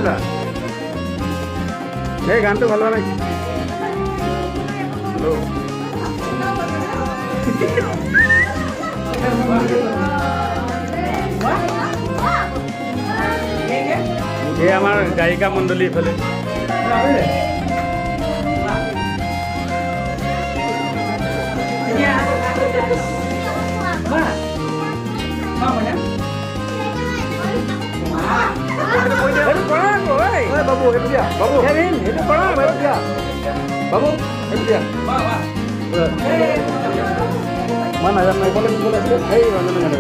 এটা এই গানটো ভাল হোৱা নাই এই আমাৰ গায়িকা মণ্ডলী এইফালে বাবু সেইটো দিয়া বাবু সেইটো কৰা সেইটো দিয়া বাবু সেইটো দিয়া মই নাজানো ক'লে ক'লে আছিলে সেই ৰঞ্জনে গান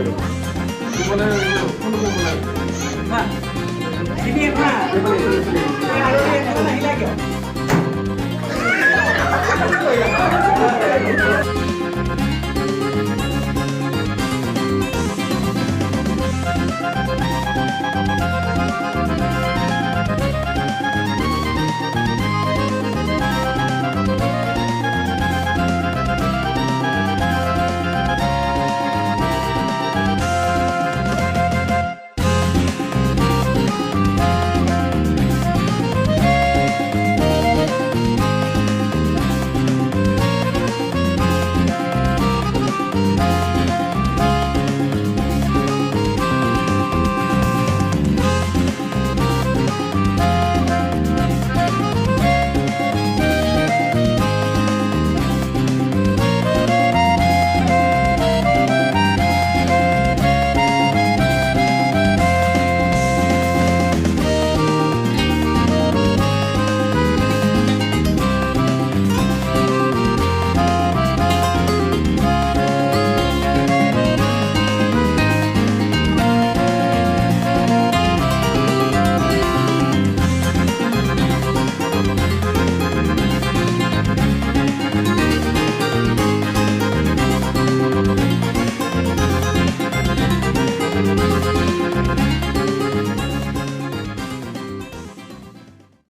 গাইছে